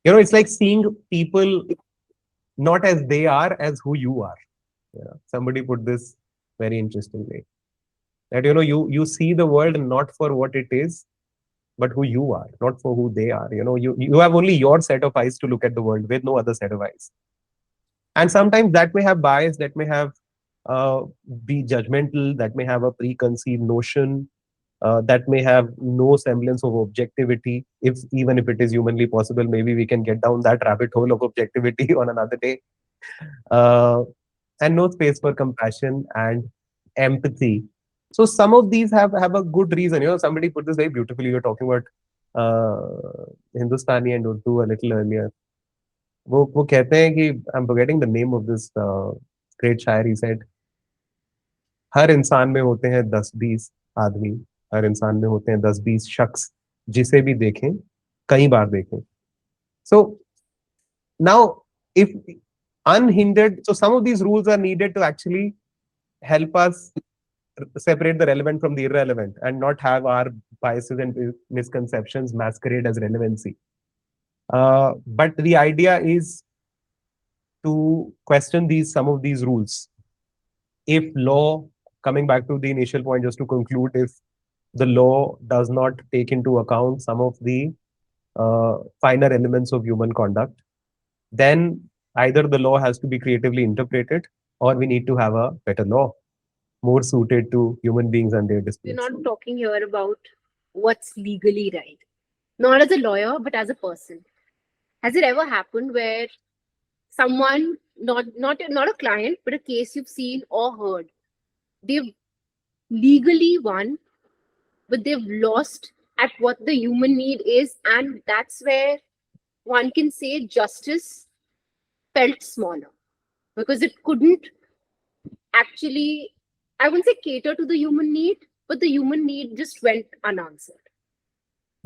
It's like seeing people not as they are, as who you are. Somebody put this very interestingly, that you see the world not for what it is, but who you are, not for who they are. You have only your set of eyes to look at the world with, no other set of eyes. And sometimes that may have bias, that may have uh, be judgmental, that may have a preconceived notion, that may have no semblance of objectivity. If even if it is humanly possible, maybe we can get down that rabbit hole of objectivity on another day. uh, and no space for compassion and empathy. So some of these have a good reason. Somebody put this very beautifully. You were talking about Hindustani and Urdu a little earlier. वो कहते हैं कि I'm forgetting the name of this great शायर. He said, हर इंसान में होते हैं 10-20 आदमी, हर इंसान में होते हैं 10-20 शख्स, जिसे भी देखें कई बार देखें. So now, if unhindered, so some of these rules are needed to actually help us separate the relevant from the irrelevant and not have our biases and misconceptions masquerade as relevancy. But the idea is to question some of these rules. If law, coming back to the initial point, just to conclude, if the law does not take into account some of the finer elements of human conduct, then either the law has to be creatively interpreted, or we need to have a better law more suited to human beings and their We're disputes. not talking here about what's legally right, not as a lawyer, but as a person. Has it ever happened where someone, not a client, but a case you've seen or heard, they've legally won, but they've lost at what the human need is, and that's where one can say justice felt smaller because it couldn't actually, I wouldn't say cater to the human need, but the human need just went unanswered.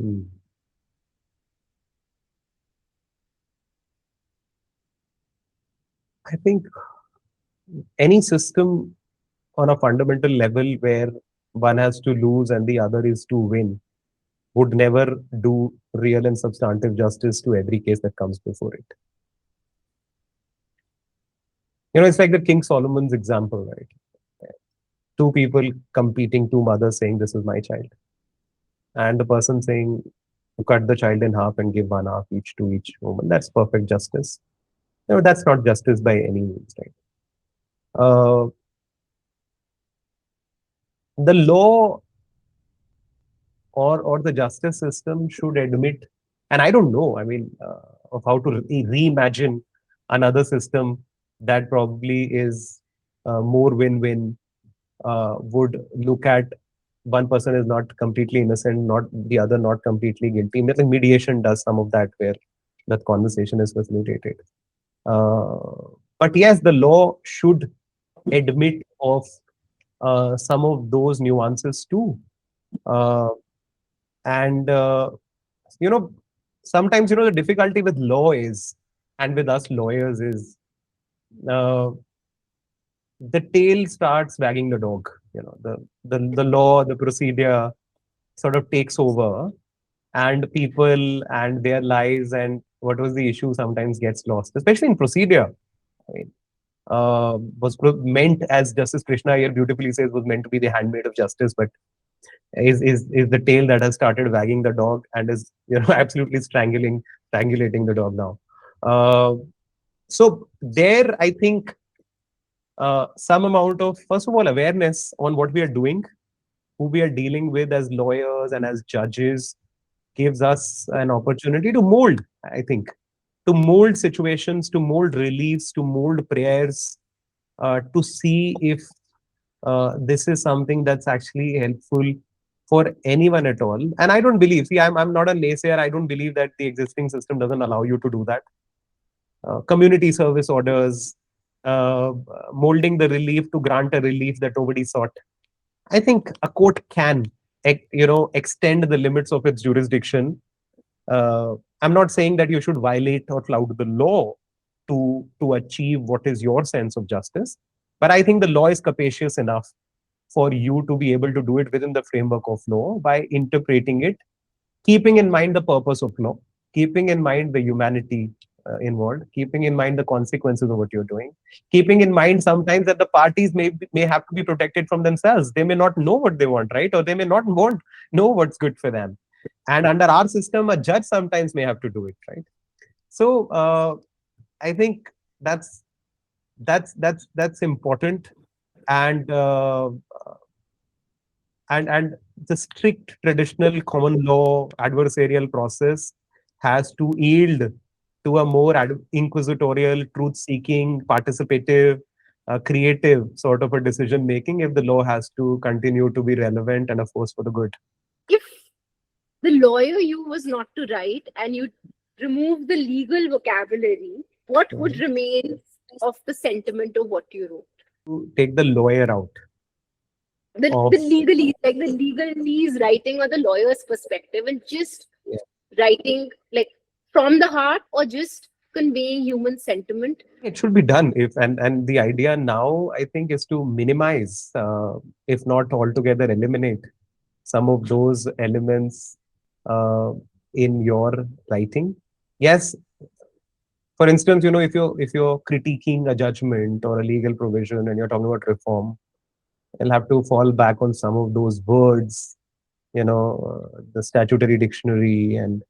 Hmm. I think any system on a fundamental level where one has to lose and the other is to win would never do real and substantive justice to every case that comes before it. It's like the King Solomon's example, right? Two people competing, two mothers saying, "This is my child." And the person saying, to cut the child in half and give one half each to each woman. That's perfect justice. That's not justice by any means, right? Uh, the law or the justice system should admit, and I don't know, I mean, of how to reimagine another system that probably is more win-win, would look at one person is not completely innocent, not the other not completely guilty. I think mediation does some of that, where that conversation is facilitated. Uh, but yes, the law should admit of some of those nuances too. Uh, and you know sometimes the difficulty with law is, and with us lawyers is, uh, the tail starts wagging the dog. The law, the procedure sort of takes over, and people and their lives and what was the issue sometimes gets lost, especially in procedure. I mean, meant, as Justice Krishna here beautifully says, was meant to be the handmaid of justice, but is the tail that has started wagging the dog and is absolutely strangulating the dog now. Uh, so there, I think some amount of, first of all, awareness on what we are doing, who we are dealing with as lawyers and as judges, gives us an opportunity to mold. I think to mold situations, to mold reliefs, to mold prayers, to see if this is something that's actually helpful for anyone at all. And I don't believe, see, I'm not a naysayer. I don't believe that the existing system doesn't allow you to do that. Community service orders, uh, molding the relief to grant a relief that nobody sought. I think a court can, extend the limits of its jurisdiction. I'm not saying that you should violate or flout the law to achieve what is your sense of justice, but I think the law is capacious enough for you to be able to do it within the framework of law by interpreting it, keeping in mind the purpose of law, keeping in mind the humanity involved, keeping in mind the consequences of what you're doing, keeping in mind sometimes that the parties may have to be protected from themselves. They may not know what they want, right? Or they may not want know what's good for them. And under our system, a judge sometimes may have to do it, right? So I think that's that's important, and and the strict traditional common law adversarial process has to yield to a more inquisitorial, truth seeking, participative, creative sort of a decision making if the law has to continue to be relevant and a force for the good. If the lawyer you was not to write and you remove the legal vocabulary, what would Mhm. remain of the sentiment of what you wrote? To take the lawyer out The of, legalese, like the legalese writing or the lawyer's perspective, and just yeah, writing like from the heart or just conveying human sentiment. it should be done. If and the idea now, I think, is to minimize, if not altogether eliminate, some of those elements uh, in your writing. Yes, for instance, if you're critiquing a judgment or a legal provision and you're talking about reform, you'll have to fall back on some of those words, the statutory dictionary, and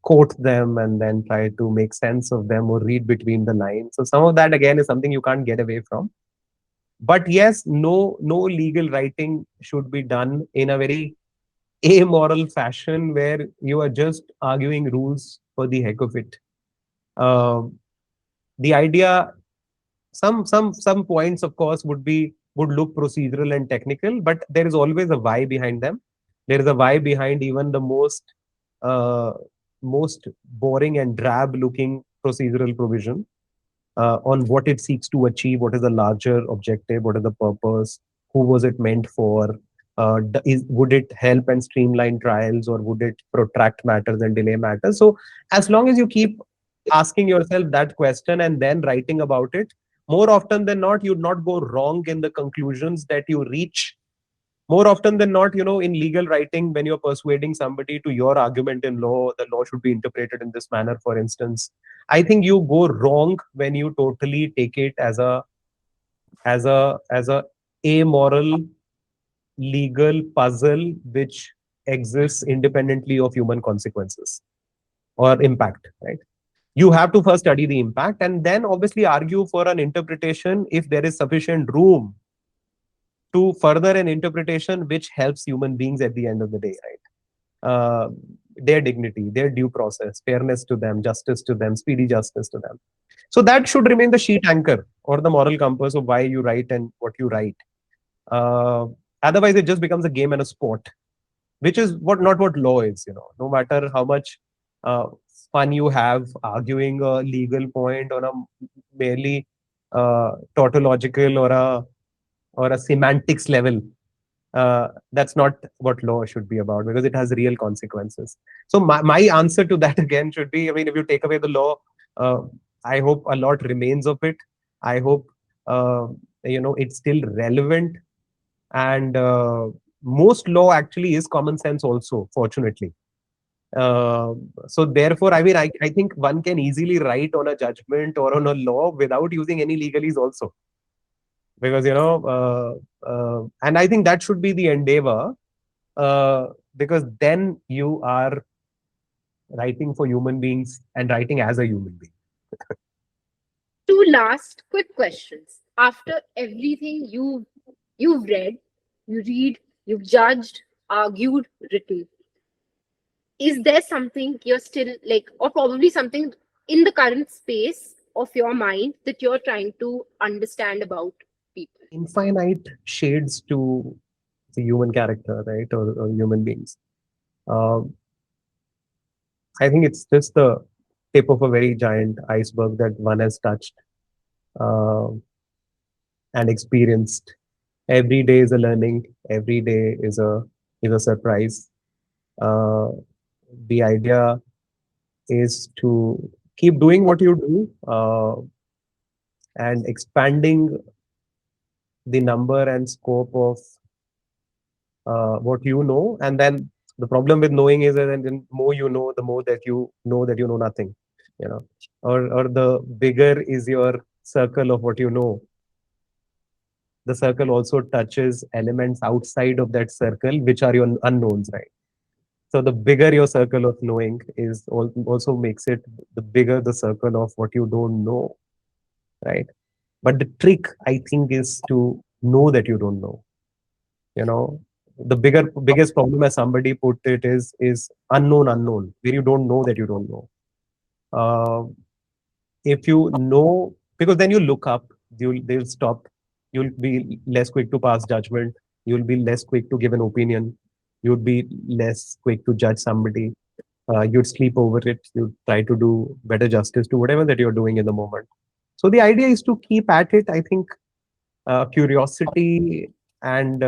quote them and then try to make sense of them or read between the lines. So some of that again is something you can't get away from. But yes, no legal writing should be done in a very amoral fashion where you are just arguing rules for the heck of it. Um the idea, some points, of course, would look procedural and technical, but there is always a why behind them. There is a why behind even the uh, most boring and drab looking procedural provision, on what it seeks to achieve, what is the larger objective, what is the purpose, who was it meant for, would it help and streamline trials, or would it protract matters and delay matters? So as long as you keep asking yourself that question and then writing about it, more often than not, you'd not go wrong in the conclusions that you reach. More often than not, in legal writing, when you're persuading somebody to your argument in law, the law should be interpreted in this manner, for instance, I think you go wrong when you totally take it as a amoral legal puzzle which exists independently of human consequences or impact, right? You have to first study the impact and then obviously argue for an interpretation if there is sufficient room to further an interpretation which helps human beings at the end of the day, right? Their dignity, their due process, fairness to them, justice to them, speedy justice to them. So that should remain the sheet anchor or the moral compass of why you write and what you write. Uh, Otherwise, it just becomes a game and a sport, which is not what law is. No matter how much uh, fun you have arguing a legal point on a merely tautological or a semantics level, that's not what law should be about because it has real consequences. So my answer to that again should be, I mean, if you take away the law, uh, I hope a lot remains of it. I hope uh, it's still relevant, and most law actually is common sense also, fortunately. uh, so therefore, I mean, I think one can easily write on a judgment or on a law without using any legalese also, because and I think that should be the endeavor, because then you are writing for human beings and writing as a human being. Two last quick questions. After everything you've read, you've judged, argued, written, is there something you're still like, or probably something in the current space of your mind that you're trying to understand about people? Infinite shades to the human character, right, or human beings. Um, I think it's just the tip of a very giant iceberg that one has touched uh, and experienced Every day is a learning. Every day is a surprise. Uh, the idea is to keep doing what you do, and expanding the number and scope of what you know. And then the problem with knowing is that the more you know, the more that you know nothing, you know, or the bigger is your circle of what you know, the circle also touches elements outside of that circle, which are your unknowns, right? So the bigger your circle of knowing is, also makes it the bigger the circle of what you don't know, right? But the trick, I think, is to know that you don't know. You know, the biggest problem, as somebody put it, is unknown, where you don't know that you don't know. Uh, if you know, because then you look up, they'll stop. You'll be less quick to pass judgment. You'll be less quick to give an opinion. You'd be less quick to judge somebody. You'd sleep over it. You'd try to do better justice to whatever that you're doing in the moment. So the idea is to keep at it. I think curiosity and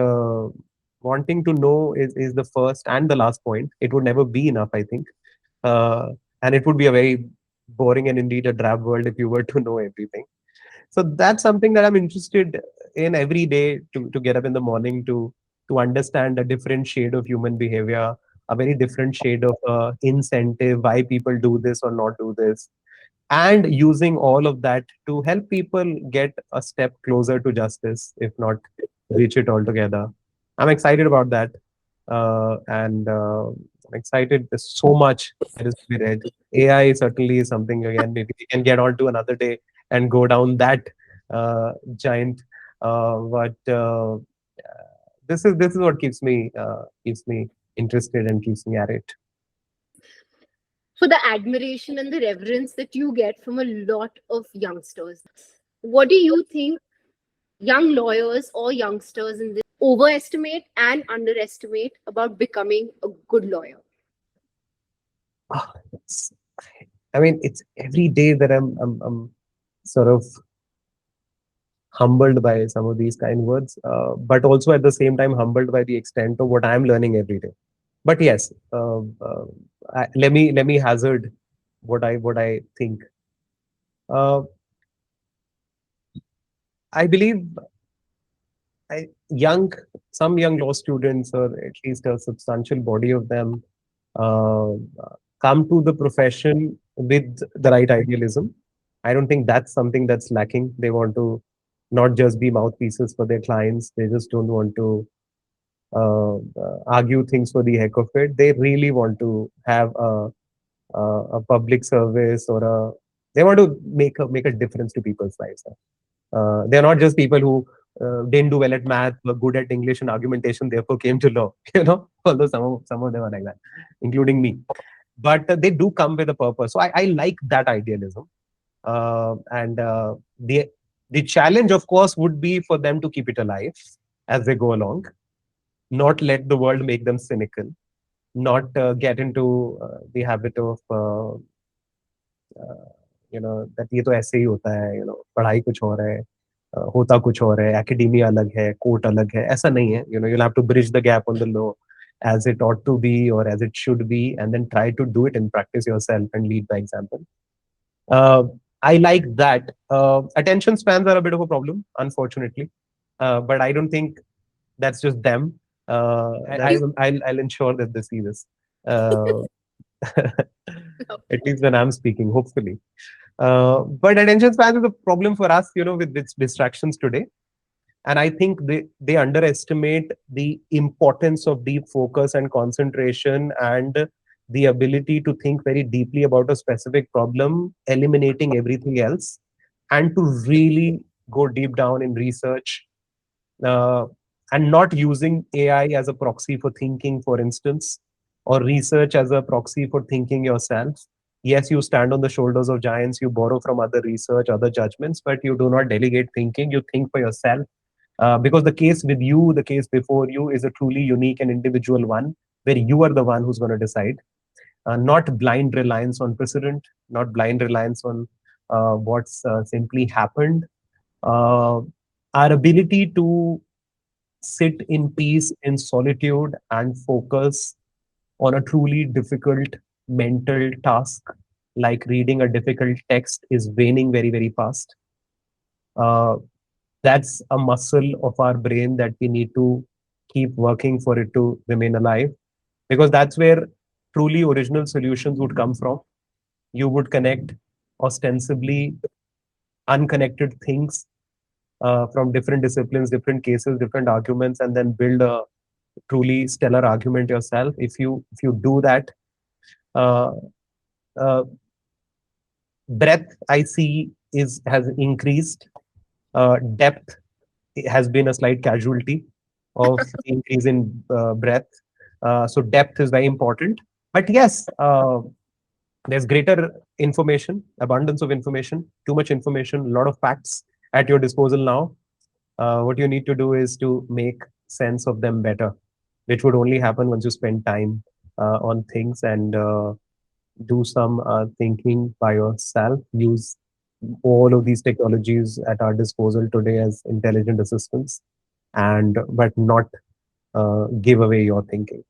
wanting to know is the first and the last point. It would never be enough, I think. Uh, and it would be a very boring and indeed a drab world if you were to know everything. So that's something that I'm interested in every day, to get up in the morning, to understand a different shade of human behavior, a very different shade of incentive, why people do this or not do this, and using all of that to help people get a step closer to justice, if not reach it altogether. I'm excited about that. And I'm excited. There's so much that is to be read. AI certainly is something, again, maybe we can get on to another day and go down that giant. But this is what keeps me interested and keeps me at it. For the admiration and the reverence that you get from a lot of youngsters. What do you think young lawyers or youngsters in this overestimate and underestimate about becoming a good lawyer? Ah, I mean, it's every day that I'm sort of humbled by some of these kind words, but also at the same time humbled by the extent of what I'm learning every day. But yes, let me hazard what I think. Uh, I believe I, young some young law students, or at least a substantial body of them, uh, come to the profession with the right idealism. I don't think that's something that's lacking. They want to not just be mouthpieces for their clients. They just don't want to argue things for the heck of it. They really want to have a public service, or they want to make a difference to people's lives. They're not just people who didn't do well at math, were good at English and argumentation, therefore came to law. Although some of them are like that, including me. But they do come with a purpose. So I like that idealism. And the challenge, of course, would be for them to keep it alive as they go along, not let the world make them cynical, not get into the habit of that ये तो ऐसे ही होता है, पढ़ाई कुछ और है, होता कुछ और है, academia अलग है, court अलग है, ऐसा नहीं है. You'll have to bridge the gap on the law as it ought to be, or as it should be, and then try to do it in practice yourself and lead by example. uh, I like that. Attention spans are a bit of a problem, unfortunately, but I don't think that's just them. I'll ensure that they see this, uh, at least when I'm speaking, hopefully. But attention span is a problem for us, with its distractions today. And I think they underestimate the importance of deep focus and concentration, and the ability to think very deeply about a specific problem, eliminating everything else, and to really go deep down in research, uh, and not using AI as a proxy for thinking, for instance, or research as a proxy for thinking yourself. Yes, you stand on the shoulders of giants, you borrow from other research, other judgments, but you do not delegate thinking, you think for yourself. Because the case with you, the case before you, is a truly unique and individual one, where you are the one who's going to decide. Not blind reliance on precedent, not blind reliance on what's simply happened. Our ability to sit in peace, in solitude, and focus on a truly difficult mental task, like reading a difficult text, is waning very, very fast. Uh, that's a muscle of our brain that we need to keep working for it to remain alive, because that's where truly original solutions would come from. You would connect ostensibly unconnected things from different disciplines, different cases, different arguments, and then build a truly stellar argument yourself. If you do that, uh, uh, breadth I see is has increased. Depth has been a slight casualty of the increase in breadth. So depth is very important. But yes, there's greater information, abundance of information, too much information, a lot of facts at your disposal now. What you need to do is to make sense of them better, which would only happen once you spend time on things and do some thinking by yourself. Use all of these technologies at our disposal today as intelligent assistants, and but not give away your thinking.